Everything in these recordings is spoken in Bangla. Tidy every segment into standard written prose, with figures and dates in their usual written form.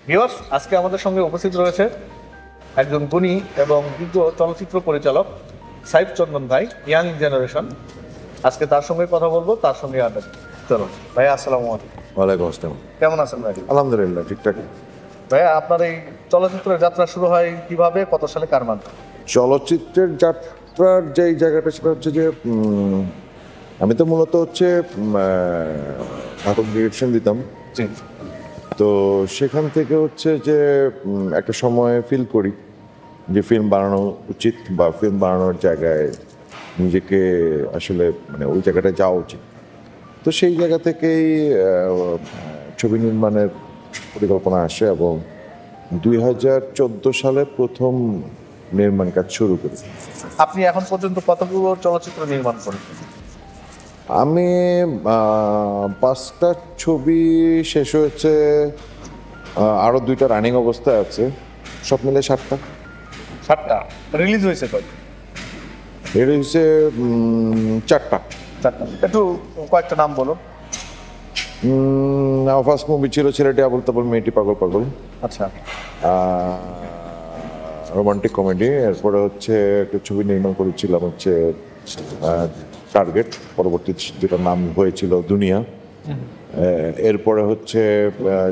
ভিউয়ার্স, আজকে আমাদের সঙ্গে উপস্থিত রয়েছে একজন গুণী এবং বিজ্ঞ চলচ্চিত্র পরিচালক সাইফ চন্দন ভাই, ইয়াং জেনারেশন। আজকে তার সঙ্গে কথা বলবো, তার সঙ্গে আড্ডা দিব। চলো ভাই, আসসালামু আলাইকুম। ওয়ালাইকুম আসসালাম। কেমন আছেন ভাই? আলহামদুলিল্লাহ ঠিকঠাক। ভাইয়া, আপনার এই চলচ্চিত্রের যাত্রা শুরু হয় কিভাবে, কত সালে, কার মাধ্যমে? চলচ্চিত্রের যাত্রার যেই জায়গাটা সেটা হচ্ছে যে আমি তো মূলত হচ্ছে নাটক ডিরেকশন দিতাম। জি। তো সেখান থেকে হচ্ছে যে একটা সময় ফিল করি যে ফিল্ম বানানো উচিত বা ফিল্ম বানানোর জায়গায় নিজেকে আসলে মানে ওই জায়গাটায় যাওয়া উচিত। তো সেই জায়গা থেকেই ছবি নির্মাণের পরিকল্পনা আসে এবং 2014 সালে প্রথম নির্মাণ কাজ শুরু করি। আপনি এখন পর্যন্ত কতগুলো চলচ্চিত্র নির্মাণ করেছেন? আমি 5টা ছবি শেষ হয়েছে, আরও 2টা রানিং অবস্থায় আছে, সব মিলে 7টা। 7টা রিলিজ হয়েছে কয়? এর হচ্ছে 4টা। একটু কয়েকটা নাম বলুন। আমার ফার্স্ট মুভি ছিল ছেলেটি আবুল তাবুল মেয়েটি পাগল পাগল, আচ্ছা। Romantic comedy. এরপরে হচ্ছে একটা ছবি নির্মাণ করেছিলাম হচ্ছে টার্গেট, পরবর্তী যেটার নাম হয়েছিল দুনিয়া। এরপরে হচ্ছে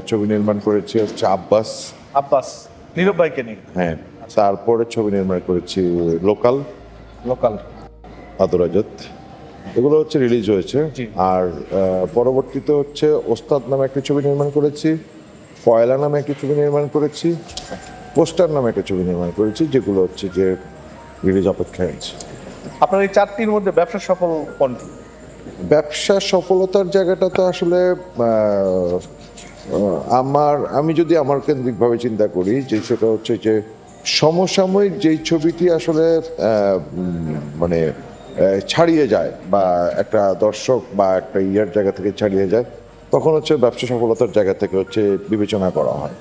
ছবি নির্মাণ করেছি হচ্ছে আব্বাস, নীরব ভাইকে নিয়ে। হ্যাঁ, তারপরে ছবি নির্মাণ করেছি লোকাল আদরাজত। এগুলো হচ্ছে রিলিজ হয়েছে। আর পরবর্তীতে হচ্ছে ওস্তাদ নামে একটা ছবি নির্মাণ করেছি, ফয়লা নামে একটা ছবি নির্মাণ করেছি, পোস্টার নামে একটা ছবি নির্মাণ করেছি, যেগুলো হচ্ছে যে রিলিজ অপেক্ষায় আছে। আপনার এই 4টির মধ্যে ব্যবসা সফল কোনটি? ব্যবসা সফলতার জায়গাটা তো আসলে আমি যদি আমার কেন্দ্রিকভাবে চিন্তা করি যে সেটা হচ্ছে যে সমসাময়িক যেই ছবিটি আসলে মানে ছাড়িয়ে যায় বা একটা দর্শক বা একটা ইয়ার জায়গা থেকে ছাড়িয়ে যায়, তখন হচ্ছে ব্যবসা সফলতার জায়গা থেকে হচ্ছে বিবেচনা করা হয়।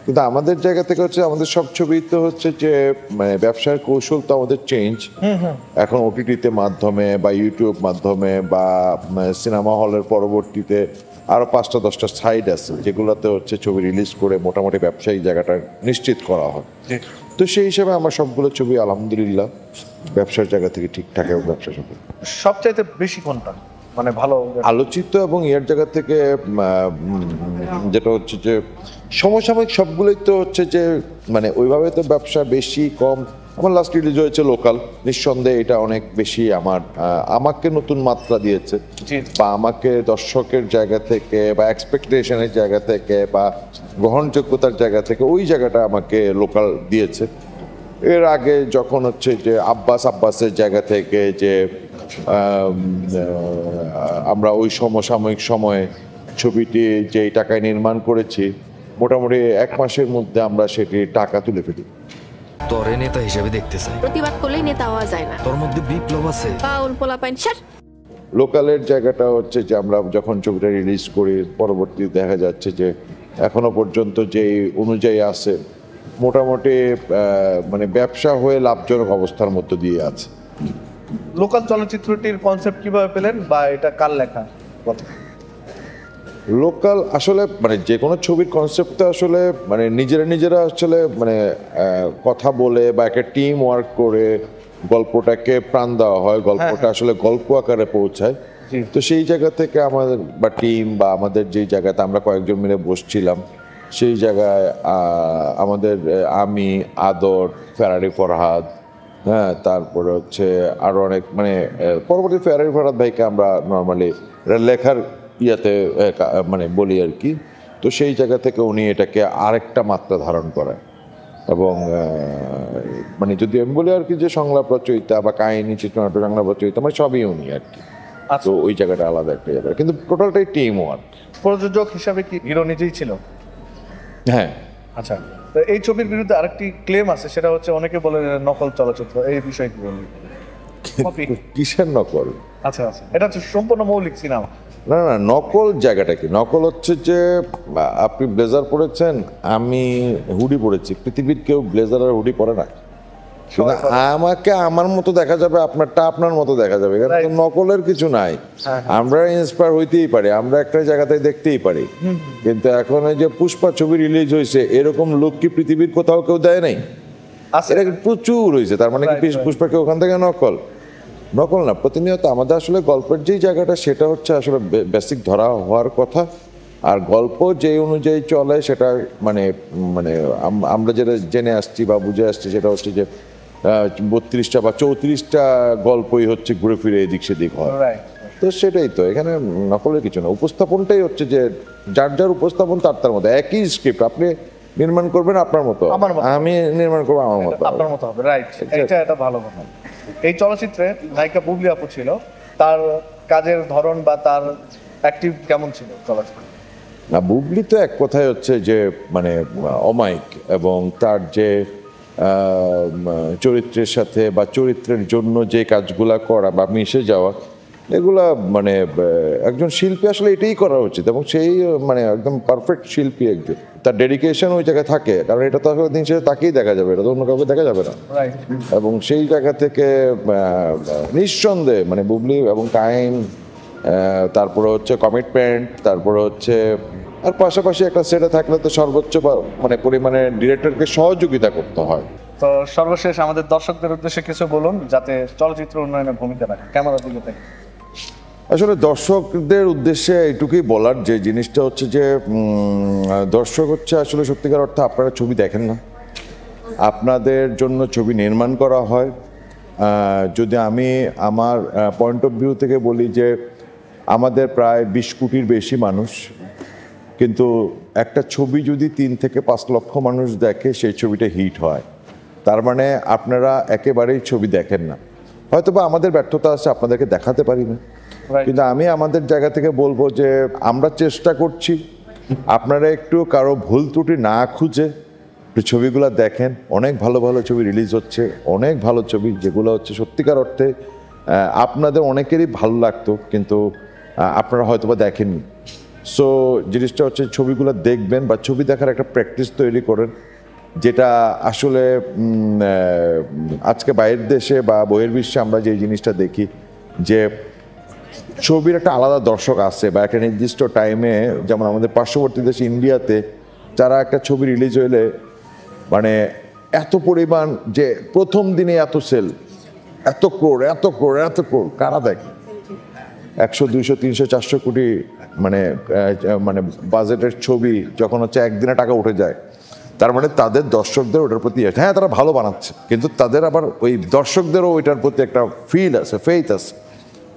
কিন্তু আমাদের জায়গা থেকে হচ্ছে আমাদের সব ছবি তো হচ্ছে যে মানে ব্যবসার কৌশল তো আমাদের চেঞ্জ। এখন ওটিটিতে মাধ্যমে বা ইউটিউব মাধ্যমে বা সিনেমা হলের পরবর্তীতে আরও 5টা-10টা সাইট আছে যেগুলোতে হচ্ছে ছবি রিলিজ করে মোটামুটি ব্যবসায়িক জায়গাটা নিশ্চিত করা হয়। তো সেই হিসাবে আমার সবগুলো ছবি আলহামদুলিল্লাহ ব্যবসার জায়গা থেকে ঠিকঠাক এবং ব্যবসা সফল। সবচাইতে বেশি কোনটা মানে ভালো আলোচিত এবং এর জায়গা থেকে যেটা হচ্ছে যে সমসাময়িক সবগুলোই তো হচ্ছে যে মানে ওইভাবে তো ব্যবসা বেশি কম। আমার লাস্ট রিলিজ হয়েছে লোকাল, নিঃসন্দেহে এটা অনেক বেশি আমাকে নতুন মাত্রা দিয়েছে বা আমাকে দর্শকের জায়গা থেকে বা এক্সপেকটেশনের জায়গা থেকে বা গ্রহণযোগ্যতার জায়গা থেকে ওই জায়গাটা আমাকে লোকাল দিয়েছে। এর আগে যখন হচ্ছে যে আব্বাসের জায়গা থেকে যে আমরা ওই সমসাময়িক সময়ে ছবিটি যেই টাকায় নির্মাণ করেছি, মোটামুটি 1 মাসের মধ্যে আমরা সেটি টাকা তুলে ফেলি। তোরে নেতা হিসেবে দেখতে চাই। প্রতিবাদ করলেই নেতা হওয়া যায় না। তোর মধ্যে বিপ্লব আছে। Paul পোলাপাইন sir. লোকালের জায়গাটা হচ্ছে যে আমরা যখন ছবিটা রিলিজ করি, পরবর্তী দেখা যাচ্ছে যে এখনো পর্যন্ত যেই অনুযায়ী আছে মোটামুটি মানে ব্যবসা হয়ে লাভজনক অবস্থার মধ্য দিয়ে আছে। লোকাল চলচ্চিত্রটির কনসেপ্ট কিভাবে পেলেন বা এটা কার লেখা? লোকাল আসলে মানে যে কোনো ছবির কনসেপ্টটা আসলে মানে নিজেরা আসলে মানে কথা বলে বা একটা টিম ওয়ার্ক করে গল্পটাকে প্রাণ দেওয়া হয়, গল্পটা আসলে গল্প আকারে পৌঁছায়। তো সেই জায়গা থেকে আমাদের বা টিম বা আমাদের যেই জায়গাতে আমরা কয়েকজন মিলে বসছিলাম সেই জায়গায় আমাদের আমি, আদর, ফেরারি ফরহাদ, হ্যাঁ, তারপরে হচ্ছে আরও অনেক মানে পরবর্তী ফেরারি ফরহাদ ভাইকে আমরা নর্মালি লেখার ইয়াতে মানে বলি আর কি। তো সেই জায়গা থেকে উনি এটাকে আরেকটা মাত্রা ধারণ করেন এবং মানে যদি আমি বলি আর কি যে সংলাপ রচয়িতা বা কাহিনী চিত্রনাট্য সংলাপ রচয়িতা মানে সবই উনি আর কি। তো ওই জায়গাটা আলাদা একটা জায়গা, কিন্তু টোটালটাই টিম ওয়ার্ক। প্রযোজক হিসাবে কি হিরো নিজেই ছিল? হ্যাঁ। আচ্ছা, তো এই ছবির বিরুদ্ধে আরেকটি ক্লেম আছে, সেটা হচ্ছে অনেকে বলে নকল চলচ্চিত্র। এই বিষয়ে কি বলবেন? কিসের নকল? আচ্ছা, এটা হচ্ছে সম্পূর্ণ মৌলিক সিনেমা। না, নকল জায়গাটা কি? নকল হচ্ছে যে আপনি ব্লেজার পরেছেন, আমি হুডি পরেছি, পৃথিবীর কেউ ব্লেজার আর হুডি পরে না। কিন্তু আমাকে আমার মতো দেখা যাবে, আপনারটা আপনার মতো দেখা যাবে, এখানে তো নকলের কিছু নাই। আমরা ইন্সপায়ার হইতেই পারি, আমরা একটা জায়গাতে দেখতেই পারি, কিন্তু এখন এই যে পুষ্পা ছবি রিলিজ হয়েছে, এরকম লোক কি পৃথিবীর কোথাও কেউ দেয় নাই? আছে এটা প্রচুর হয়েছে, তার মানে কি পুষ্পাকে ওখান থেকে নকল? নকল না, প্রতিনিয়ত আমাদের আসলে গল্পের যেই জায়গাটা সেটা হচ্ছে আসলে বেসিক ধরা হওয়ার কথা, আর গল্প যে অনুযায়ী চলে সেটা মানে মানে আমরা যেটা জেনে আসছি বা বুঝে আসছি সেটা হচ্ছে যে 32টা বা 34টা গল্পই হচ্ছে ঘুরে ফিরে এদিক সেদিক হয়। রাইট। তো সেটাই তো, এখানে নকলের কিছু না, উপস্থাপনটাই হচ্ছে যে যার যার উপস্থাপন তার তার মতো। একই স্ক্রিপ্ট আপনি নির্মাণ করবেন আপনার মতো, আমার মতো। আমি নির্মাণ করবো আমার মতো। আপনার মতো হবে, রাইট। এটা ভালো কথা। এই চলচ্চিত্রে নায়িকা বুবলি আপু ছিল, তার কাজের ধরন বা তার অ্যাক্টিভ কেমন ছিল চলচ্চিত্রে? না, বুবলি তো এক কথায় হচ্ছে যে মানে অমায়িক, এবং তার যে চরিত্রের সাথে বা চরিত্রের জন্য যে কাজগুলা করা বা মিশে যাওয়া, এগুলা মানে একজন শিল্পী আসলে এটাই করা উচিত, এবং সেই মানে একদম পারফেক্ট শিল্পী একজন। তার ডেডিকেশন ওই জায়গায় থাকে, কারণ এটা তো আসলে দিন শেষে তাকেই দেখা যাবে, এটা তো অন্য কাউকে দেখা যাবে না। রাইট। এবং সেই জায়গা থেকে নিঃসন্দেহে মানে বুবলি এবং টাইম, তারপরে হচ্ছে কমিটমেন্ট, তারপরে হচ্ছে আর পাশাপাশি একটা সেটে থাকলে তো সর্বোচ্চ মানে পরিমাণে ডিরেক্টরকে সহযোগিতা করতে হয়। তো সর্বশেষ আমাদের দর্শকদের উদ্দেশ্যে কিছু বলুন, যাতে চলচ্চিত্র উন্নয়নে ভূমিকা রাখে। ক্যামেরার দিকে থেকে আসলে দর্শকদের উদ্দেশ্যে এইটুকুই বলার যে জিনিসটা হচ্ছে যে দর্শক হচ্ছে আসলে সত্যিকার অর্থে আপনারা ছবি দেখেন না, আপনাদের জন্য ছবি নির্মাণ করা হয়। যদি আমি আমার পয়েন্ট অফ ভিউ থেকে বলি যে আমাদের প্রায় 20 কোটির বেশি মানুষ, কিন্তু একটা ছবি যদি 3 থেকে 5 লক্ষ মানুষ দেখে সেই ছবিটা হিট হয়, তার মানে আপনারা একেবারেই ছবি দেখেন না। হয়তো বা আমাদের ব্যর্থতা আছে, আপনাদেরকে দেখাতে পারি না, কিন্তু আমি আমাদের জায়গা থেকে বলবো যে আমরা চেষ্টা করছি, আপনারা একটু কারো ভুল ত্রুটি না খুঁজে একটু ছবিগুলো দেখেন। অনেক ভালো ভালো ছবি রিলিজ হচ্ছে, অনেক ভালো ছবি যেগুলো হচ্ছে সত্যিকার অর্থে আপনাদের অনেকেরই ভালো লাগতো, কিন্তু আপনারা হয়তো বা দেখেননি। সো জিনিসটা হচ্ছে ছবিগুলো দেখবেন বা ছবি দেখার একটা প্র্যাকটিস তৈরি করেন, যেটা আসলে আজকে বাইরের দেশে বা বহির্বিশ্বে আমরা যে জিনিসটা দেখি যে ছবির একটা আলাদা দর্শক আছে বা একটা নির্দিষ্ট টাইমে, যেমন আমাদের পার্শ্ববর্তী দেশ ইন্ডিয়াতে যারা একটা ছবি রিলিজ হইলে মানে এত পরিমাণ যে প্রথম দিনে এত সেল, এত ক্রোড় এত ক্রোড় এত ক্রোড়, কারা দেখে? 100, 200, 300, 400 কোটি মানে মানে বাজেটের ছবি যখন হচ্ছে একদিনে টাকা উঠে যায়, তার মানে তাদের দর্শকদের ওটার প্রতি আছে, হ্যাঁ তারা ভালো বানাচ্ছে, কিন্তু তাদের আবার ওই দর্শকদেরও ওইটার প্রতি একটা ফিল আছে, ফেইথ আছে।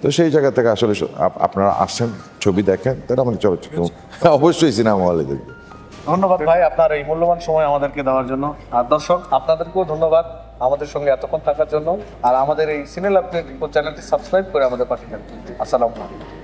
তো সেই জায়গা থেকে আসলে আপনারা আসেন, ছবি দেখেন, তাহলে আমাদের চলচ্চিত্র অবশ্যই সিনেমা হলে দেখবেন। ধন্যবাদ ভাই আপনার এই মূল্যবান সময় আমাদেরকে দেওয়ার জন্য। আর দর্শক আপনাদেরকেও ধন্যবাদ আমাদের সঙ্গে এতক্ষণ থাকার জন্য। আর আমাদের এই সিনেল্যাব চ্যানেলটি সাবস্ক্রাইব করে আমাদের পাশে থাকবেন। আসসালামু আলাইকুম।